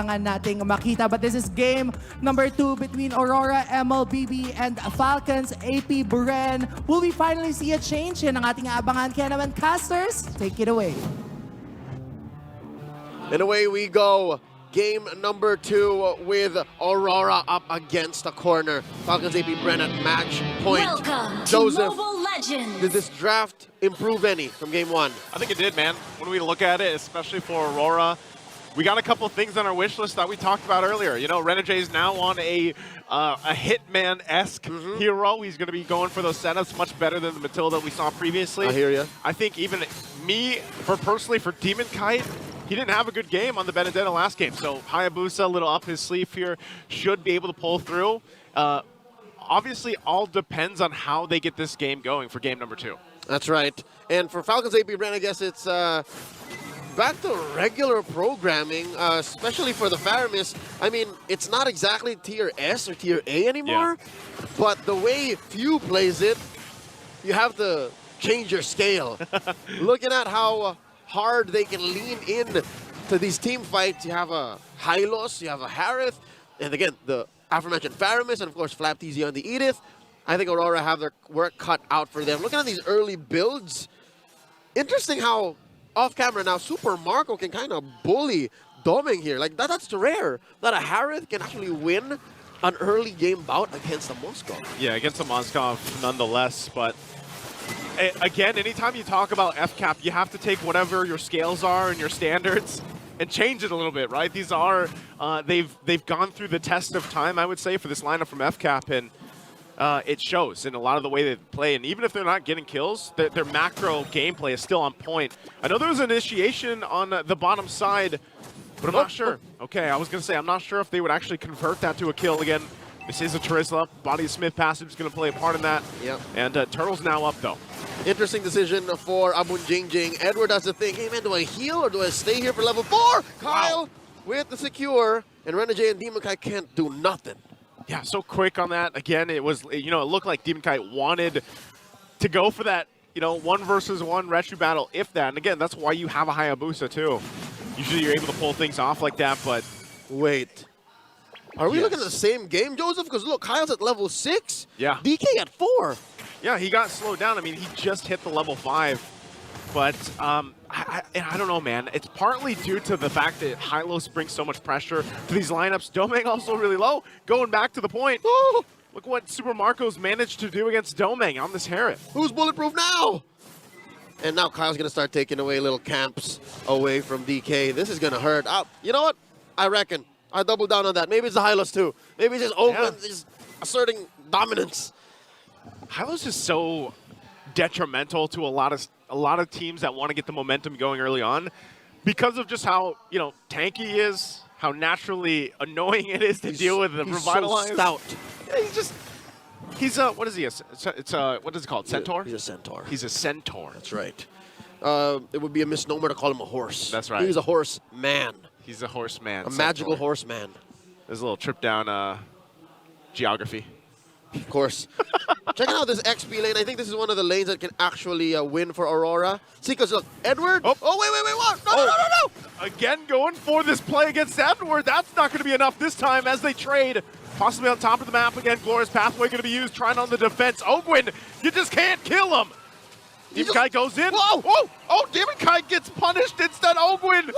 kailangan nating makita. But this is game number 2 between Aurora, MLBB, and Falcons, AP Buren. Will we finally see a change? Yan ang ating abangan. Kaya naman, casters, take it away. And away we go. Game number 2 with Aurora up against the corner. Falcons AP Buren at match point. Welcome Joseph, to Mobile Legends. did this draft improve any from game 1? I think it did, man. When we look at it, especially for Aurora, we got a couple of things on our wish list that we talked about earlier. You know, Renegade is now on a Hitman-esque hero. He's going to be going for those setups much better than the Matilda we saw previously. I hear ya. I think even me, personally, for Demon Kite, he didn't have a good game on the Benedetta last game. So Hayabusa, a little up his sleeve here, should be able to pull through. Obviously, all depends on how they get this game going for game number 2. That's right. And for Falcons AP Buren, I guess it's back to regular programming, especially for the Faramis. I mean, it's not exactly tier S or tier A anymore, but the way Few plays it, you have to change your scale. Looking at how hard they can lean in to these team fights, you have a Hylos, you have a Harith, and again, the aforementioned Faramis, and of course, Flap TZ on the Edith. I think Aurora have their work cut out for them. Looking at these early builds, interesting how off camera now Super Marco can kind of bully Doming here. Like that's rare that a Harith can actually win an early game bout against a Moskov. Yeah, against a Moskov nonetheless, but again, anytime you talk about FCAP, you have to take whatever your scales are and your standards and change it a little bit, right? These are, they've gone through the test of time, I would say, for this lineup from FCAP, and it shows in a lot of the way they play. And even if they're not getting kills, their macro gameplay is still on point. I know there was an initiation on the bottom side, but I'm not sure. Okay, I was going to say, I'm not sure if they would actually convert that to a kill again. This is a Charisla. Body of Smith passive is going to play a part in that. Yep. And Turtle's now up, though. Interesting decision for Abun Jingjing. Edward has to think, hey man, do I heal or do I stay here for level 4? Kyle with the secure, and Renegade and Demon Kite can't do nothing. Yeah, so quick on that. Again, it was, you know, it looked like Demon Kite wanted to go for that, you know, 1 versus 1 retro battle, if that. And again, that's why you have a Hayabusa, too. Usually you're able to pull things off like that, but... Wait. Are we looking at the same game, Joseph? Because look, Kyle's at level 6. Yeah. DK at 4. Yeah, he got slowed down. I mean, he just hit the level 5. But I don't know, man. It's partly due to the fact that Hylos brings so much pressure to these lineups. Domeng also really low. Going back to the point. Ooh. Look what Super Marco's managed to do against Domeng on this Harith. Who's bulletproof now? And now Kyle's going to start taking away little camps away from DK. This is going to hurt. You know what? I reckon I double down on that. Maybe it's the Hylos too. Maybe it's just open, just asserting dominance. Hylos is so detrimental to a lot of teams that want to get the momentum going early on because of just how, you know, tanky he is, how naturally annoying it is to deal with the revitalized. So stout. Yeah, he's what is he? It's what is it called? Centaur? He's a centaur. He's a centaur. That's right. It would be a misnomer to call him a horse. That's right. He's a horse man. He's a horseman. A magical horseman. There's a little trip down geography. Of course. Checking out this XP lane. I think this is one of the lanes that can actually win for Aurora. See, because look, Edward. Oh, wait, what? No. Again, going for this play against Edward. That's not going to be enough this time as they trade. Possibly on top of the map again. Glorious Pathway going to be used. Trying on the defense. Ogwin, you just can't kill him. Demon Kite goes in. Whoa! Oh, Demon Kite gets punished instead. Ogwin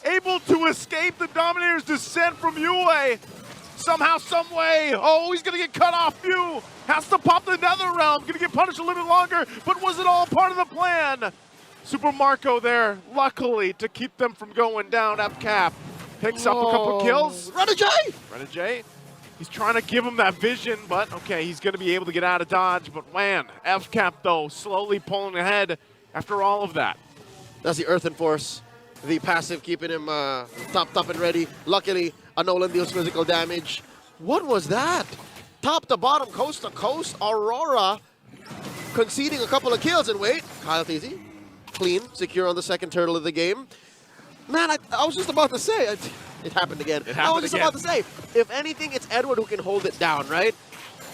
able to escape the Dominator's descent from Yue. Somehow, some way. Oh, he's going to get cut off. Few has to pop the Nether Realm. Going to get punished a little bit longer, but was it all part of the plan? Super Marco there, luckily, to keep them from going down. FCAP picks up a couple kills. Renegade. He's trying to give him that vision, but okay, he's going to be able to get out of dodge. But man, FCAP, though, slowly pulling ahead after all of that. That's the Earthen Force. The passive keeping him topped up and ready. Luckily, a Nolan deals physical damage. What was that? Top to bottom, coast to coast, Aurora conceding a couple of kills. And wait, Kyle TZ, clean, secure on the second turtle of the game. Man, I was just about to say, it happened again. I was just about to say, if anything, it's Edward who can hold it down, right?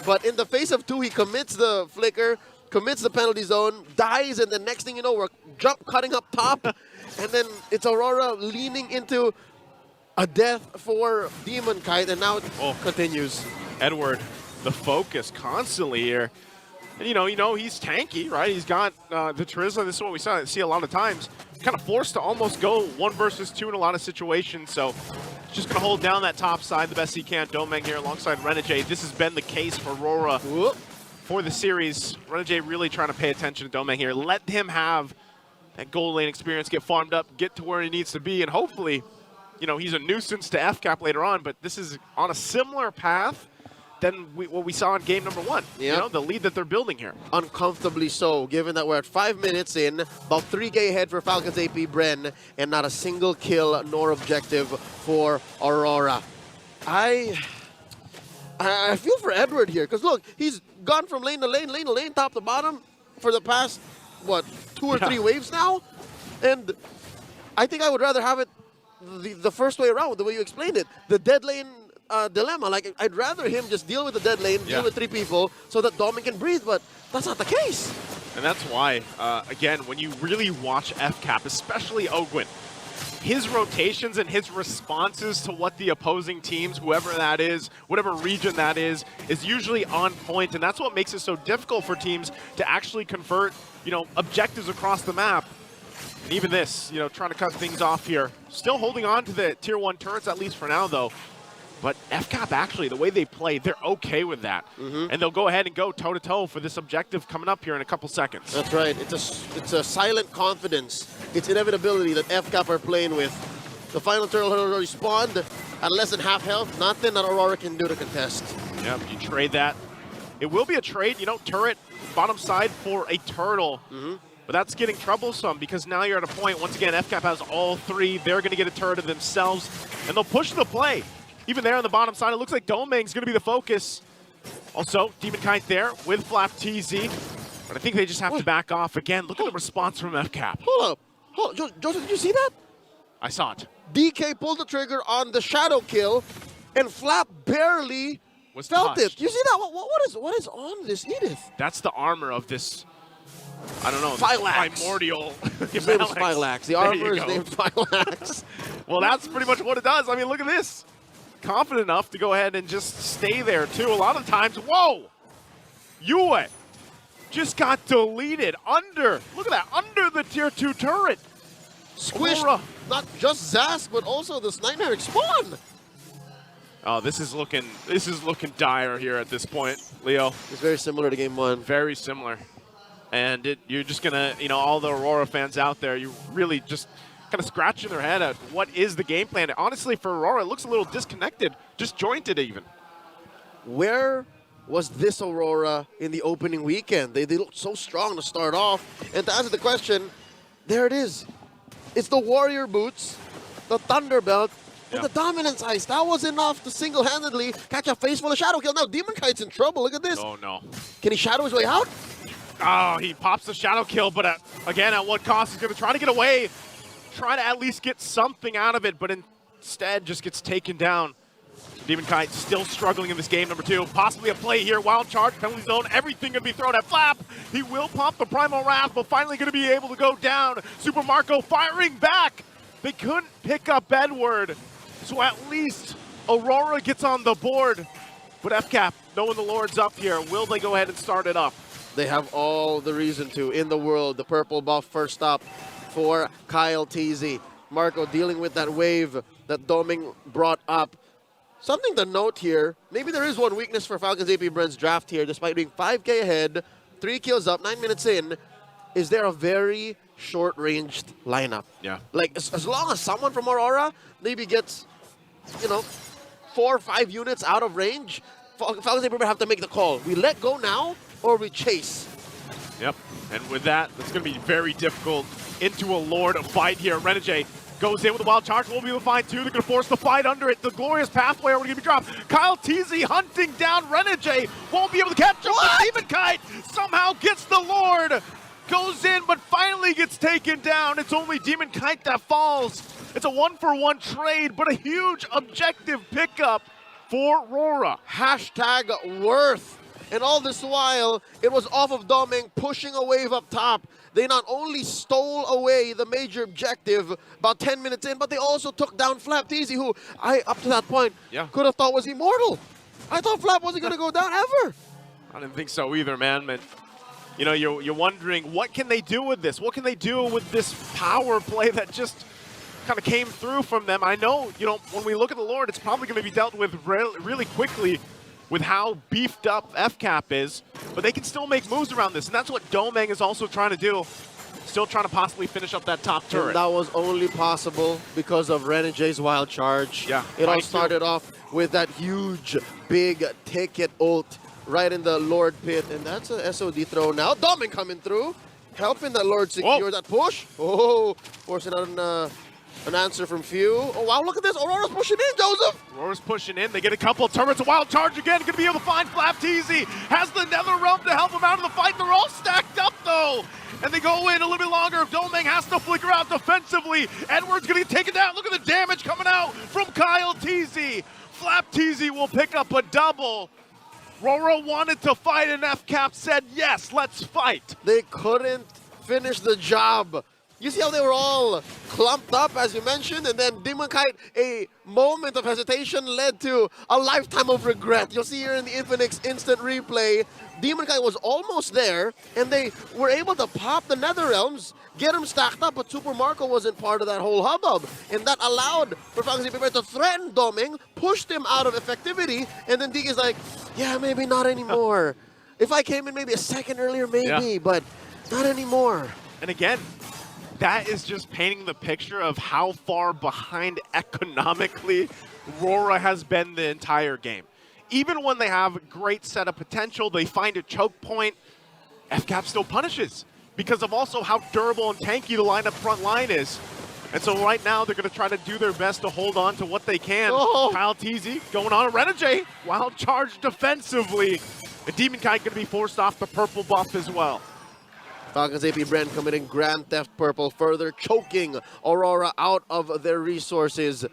But in the face of 2, he commits the flicker, commits the penalty zone, dies, and the next thing you know, we're jump cutting up top. And then it's Aurora leaning into a death for Demon Kite, and now it continues. Edward, the focus constantly here. And you know he's tanky, right? He's got the Charisma. This is what we see a lot of times. Kind of forced to almost go 1 versus 2 in a lot of situations. So just going to hold down that top side the best he can. Domeng here alongside Renegade. This has been the case for Aurora for the series. Renegade really trying to pay attention to Domeng here. Let him have that gold lane experience, get farmed up, get to where he needs to be, and hopefully, he's a nuisance to FCAP later on, but this is on a similar path than what we saw in game number 1. Yep. The lead that they're building here. Uncomfortably so, given that we're at 5 minutes in, about 3K ahead for Falcons AP Bren, and not a single kill nor objective for Aurora. I feel for Edward here, because look, he's gone from lane to lane, top to bottom for the past, what, 2 or 3 waves now? And I think I would rather have it the first way around, the way you explained it. The dead lane dilemma. Like, I'd rather him just deal with the dead lane, deal with 3 people, so that Domeng can breathe, but that's not the case. And that's why, again, when you really watch FCAP, especially Ogwin, his rotations and his responses to what the opposing teams, whoever that is, whatever region that is usually on point. And that's what makes it so difficult for teams to actually convert, objectives across the map. And even this, trying to cut things off here. Still holding on to the Tier 1 turrets, at least for now, though. But FCAP, actually, the way they play, they're okay with that. And they'll go ahead and go toe-to-toe for this objective coming up here in a couple seconds. That's right. It's a silent confidence. It's inevitability that FCAP are playing with. The final turtle already spawned at less than half health. Nothing that Aurora can do to contest. Yep, you trade that. It will be a trade, turret, bottom side for a turtle. But that's getting troublesome because now you're at a point, once again, FCAP has all 3. They're going to get a turret of themselves, and they'll push the play. Even there on the bottom side, it looks like Domeng's going to be the focus. Also, Demon Kite there with Flap TZ. But I think they just have to back off. Again, look at the response from FCAP. Hold up. Joseph, did you see that? I saw it. DK pulled the trigger on the shadow kill, and Flap barely felt it. You see that? What is on this Edith? That's the armor of this, I don't know, Phylax. Primordial. His name is Phylax. The armor is named Phylax. Well, that's pretty much what it does. I mean, look at this. Confident enough to go ahead and just stay there, too. A lot of times, whoa! Yue just got deleted under, look at that, under the Tier 2 turret. Squished Aurora. not just Zask, but also this Nightmare Spawn. Oh, this is looking dire here at this point, Leo. It's very similar to game 1. Very similar. And you're just gonna, all the Aurora fans out there, you really just kind of scratching their head at what is the game plan. Honestly, for Aurora, it looks a little disconnected, disjointed even. Where was this Aurora in the opening weekend? They looked so strong to start off. And to answer the question, there it is. It's the Warrior Boots, the Thunderbelt, and the Dominance Ice. That was enough to single-handedly catch a face full of Shadow Kill. Now Demon Kite's in trouble. Look at this. Oh, no. Can he shadow his way out? Oh, he pops the Shadow Kill, but again, at what cost? He's going to try to get away. Try to at least get something out of it, but instead just gets taken down. Demon Kite still struggling in this game, number 2. Possibly a play here, wild charge, penalty zone, everything going to be thrown at Flap. He will pop the Primal Wrath, but finally going to be able to go down. Super Marco firing back. They couldn't pick up Edward, so at least Aurora gets on the board. But FCAP, knowing the Lord's up here, will they go ahead and start it up? They have all the reason to in the world. The purple buff first up for Kyle TZ. Marco dealing with that wave that Domeng brought up. Something to note here, maybe there is one weakness for Falcons AP Bren's draft here, despite being 5K ahead, 3 kills up, 9 minutes in, is there a very short-ranged lineup. Yeah. Like, as long as someone from Aurora maybe gets, 4 or 5 units out of range, Falcons AP Bren have to make the call. We let go now, or we chase. Yep, and with that, it's going to be very difficult into a Lord fight here. Renegade goes in with a wild charge. We'll be able to find 2. They're going to force the fight under it. The glorious pathway already going to be dropped. Kyle TZ hunting down Renegade. Won't be able to catch him. The Demon Kite somehow gets the Lord. Goes in, but finally gets taken down. It's only Demon Kite that falls. It's a 1-for-1 trade, but a huge objective pickup for Aurora. Hashtag worth. And all this while, it was off of Domeng pushing a wave up top. They not only stole away the major objective about 10 minutes in, but they also took down FlapTeasy, who I, up to that point, could have thought was immortal. I thought Flap wasn't going to go down ever. I didn't think so either, man. But, you know, you're wondering, what can they do with this? What can they do with this power play that just kind of came through from them? I know, you know, when we look at the Lord, it's probably going to be dealt with really quickly with how beefed up FCAP is, but they can still make moves around this, and that's what Domeng is also trying to do. Still trying to possibly finish up that top turret. And that was only possible because of Renegay's wild charge. Yeah, it all started off with that huge, big ticket ult right in the Lord pit, and that's a SOD throw now. Domeng coming through, helping that Lord secure that push. Oh, forcing out an answer from Few. Oh, wow, look at this. Aurora's pushing in, Joseph. Aurora's pushing in. They get a couple of turrets. A wild charge again. Going to be able to find FlapTeasy. Has the Nether Realm to help him out of the fight. They're all stacked up, though. And they go in a little bit longer. Domeng has to flicker out defensively. Edward's going to get taken down. Look at the damage coming out from KyleTeasy. FlapTeasy will pick up a double. RORA wanted to fight, and FCAP said, yes, let's fight. They couldn't finish the job. You see how they were all clumped up, as you mentioned, and then Demonkite, a moment of hesitation led to a lifetime of regret. You'll see here in the Infinix instant replay, Demonkite was almost there, and they were able to pop the Nether Realms, get them stacked up, but Super Marco wasn't part of that whole hubbub, and that allowed for Falcons AP to threaten Domeng, pushed him out of effectivity, and then DK's like, yeah, maybe not anymore. If I came in maybe a second earlier, maybe, but not anymore. And again, that is just painting the picture of how far behind economically RORA has been the entire game. Even when they have a great setup potential, they find a choke point, FCAP still punishes because of also how durable and tanky the lineup front line is. And so right now, they're going to try to do their best to hold on to what they can. KyleTeasy going on a Renegade, wild charge defensively. And Demonkite going to be forced off the purple buff as well. Falcons AP Bren committing Grand Theft Purple, further choking Aurora out of their resources.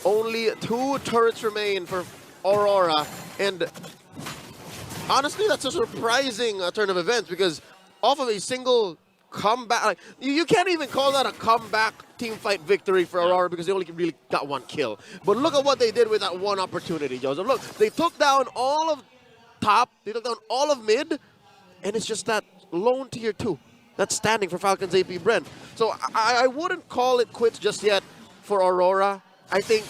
Only 2 turrets remain for Aurora, and honestly, that's a surprising turn of events because off of a single comeback, like, you can't even call that a comeback team fight victory for Aurora because they only really got 1 kill. But look at what they did with that 1 opportunity, Joseph. Look, they took down all of top, they took down all of mid, and it's just that lone tier 2 that's standing for Falcons AP Bren. So I wouldn't call it quits just yet for Aurora. I think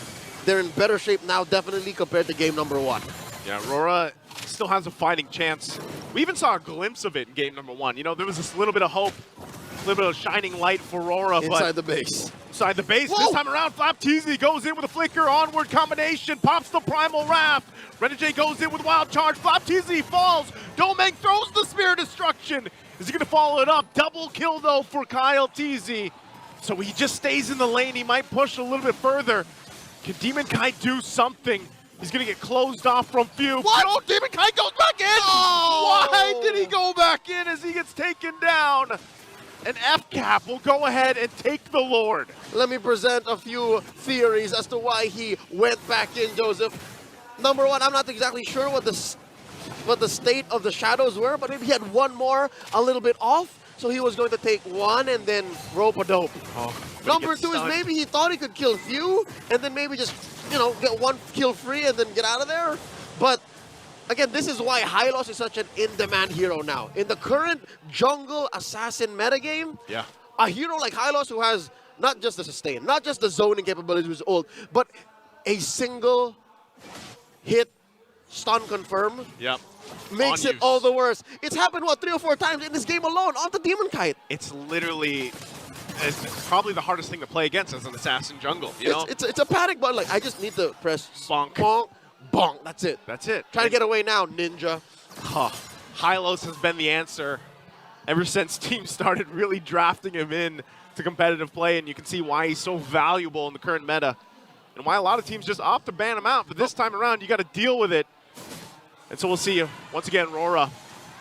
they're in better shape now, definitely, compared to game number 1. Yeah, Aurora still has a fighting chance. We even saw a glimpse of it in game number 1. You know, there was this little bit of hope, a little bit of shining light for Aurora. Inside the base. Inside the base. Whoa. This time around, FlapTeasy goes in with a flicker, onward combination, pops the Primal Raft. Renegade goes in with wild charge. FlapTeasy falls. Domeng throws the Spear Destruction. Is he going to follow it up? Double kill, though, for KyleTeasy. So he just stays in the lane. He might push a little bit further. Can Demonkite do something? He's going to get closed off from Few. What? No, Demonkite goes back in! Oh! Why did he go back in as he gets taken down? And FCAP will go ahead and take the Lord. Let me present a few theories as to why he went back in, Joseph. Number 1, I'm not exactly sure what the state of the shadows were, but maybe he had 1 more a little bit off, so he was going to take 1 and then rope a dope. Number 2 is maybe he thought he could kill Few and then maybe just, you know, get 1 kill free and then get out of there. But again, this is why Hylos is such an in-demand hero now. In the current jungle assassin metagame, a hero like Hylos who has not just the sustain, not just the zoning capabilities with his ult, but a single hit stun confirm makes it all the worse. It's happened, what, 3 or 4 times in this game alone on the Demonkite. It's literally, it's probably the hardest thing to play against as an assassin jungle, you know? It's a panic button. Like, I just need to press bonk, bonk, bonk. That's it. That's it. Trying to get away now, ninja. Hylos has been the answer ever since teams started really drafting him in to competitive play, and you can see why he's so valuable in the current meta and why a lot of teams just opt to ban him out. But this time around, you got to deal with it. And so we'll see, once again, RORA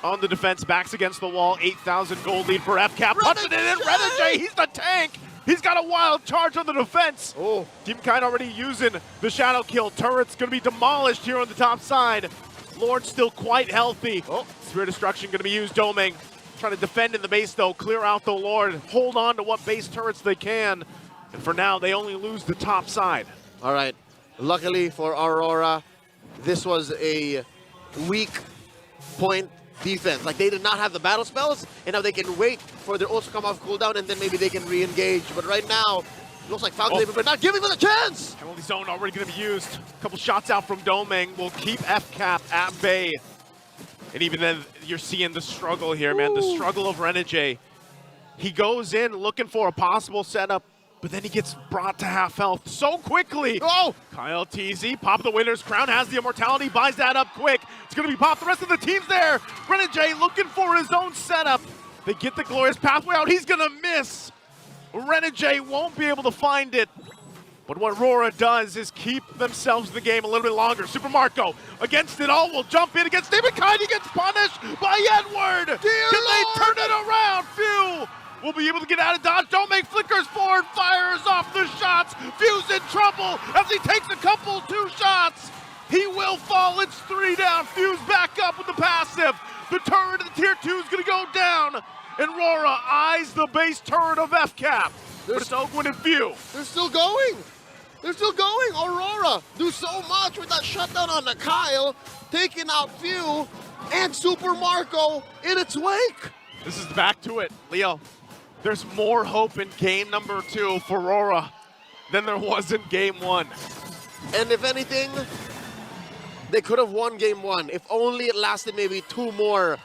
on the defense, backs against the wall, 8,000 gold lead for FCAP. Punching it in, Renegade, he's the tank. He's got a wild charge on the defense. Demonkite already using the shadow kill. Turret's going to be demolished here on the top side. Lord still quite healthy. Oh. Spirit Destruction going to be used. Doming trying to defend in the base, though. Clear out the Lord. Hold on to what base turrets they can. And for now, they only lose the top side. All right. Luckily for Aurora, this was a weak point defense. Like, they did not have the battle spells, and now they can wait for their ults to come off cooldown, and then maybe they can re-engage. But right now, it looks like Falcons, but not giving them a chance! Penalty zone already going to be used. A couple shots out from Doming will keep FCAP at bay. And even then, you're seeing the struggle here, man. The struggle of Renegade. He goes in looking for a possible setup, but then he gets brought to half health so quickly. Oh! Kyle TZ, pop the winner's crown, has the immortality, buys that up quick. It's going to be popped. The rest of the team's there. Renegade looking for his own setup. They get the glorious pathway out. He's going to miss. Renegade won't be able to find it. But what Aurora does is keep themselves in the game a little bit longer. Super Marco against it all will jump in against David Kind. He gets punished by Edward. Can they turn it around? Few will be able to get out of dodge. Don't make flickers forward. Fires off the shots. Few's in trouble as he takes a couple, 2 shots. He will fall. It's 3 down. Few's back up with the passive. The turret of the tier 2 is going to go down. And Aurora eyes the base turret of FCAP. But it's Oakwood and Few. They're still going! They're still going! Aurora do so much with that shutdown on the Kyle, taking out Few and Super Marco in its wake! This is back to it, Leo. There's more hope in game number 2 for Aurora than there was in game 1. And if anything, they could have won game 1 if only it lasted maybe 2 more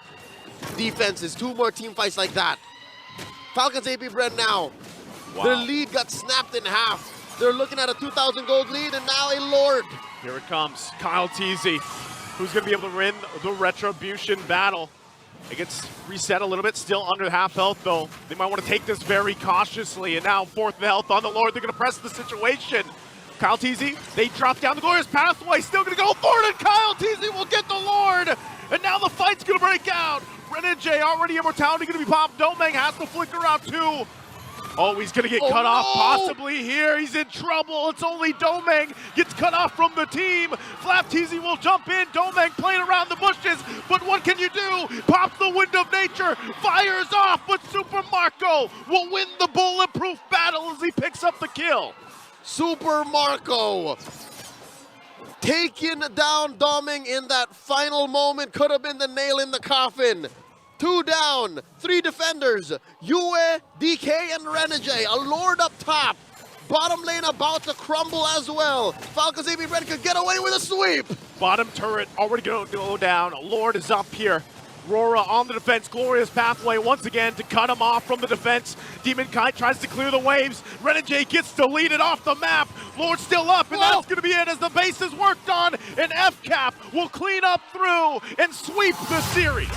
defenses, 2 more team fights like that. Falcons AP Bren now. Wow. Their lead got snapped in half. They're looking at a 2,000 gold lead, and now a Lord. Here it comes, Kyle TZ, who's going to be able to win the Retribution battle. It gets reset a little bit, still under half health, though. They might want to take this very cautiously, and now 4th health on the Lord. They're going to press the situation. Kyle TZ, they drop down the glorious pathway, still going to go forward, and Kyle TZ will get the Lord. And now the fight's going to break out. Renegade already immortality going to be popped. Domeng has to flicker out too. Oh, he's going to get cut off possibly here. He's in trouble. It's only Domeng gets cut off from the team. Flap TZ will jump in. Domeng playing around the bushes. But what can you do? Pops the wind of nature. Fires off. But Super Marco will win the bulletproof battle as he picks up the kill. Super Marco taking down Doming in that final moment. Could have been the nail in the coffin. 2 down, 3 defenders, Yue, DK, and Renegade. A Lord up top. Bottom lane about to crumble as well. Falcons AP Red could get away with a sweep. Bottom turret already going to go down. Lord is up here. Aurora on the defense. Glorious pathway once again to cut him off from the defense. Demon Kite tries to clear the waves. Renegade gets deleted off the map. Lord still up, and that's going to be it as the base is worked on. And FCAP will clean up through and sweep the series.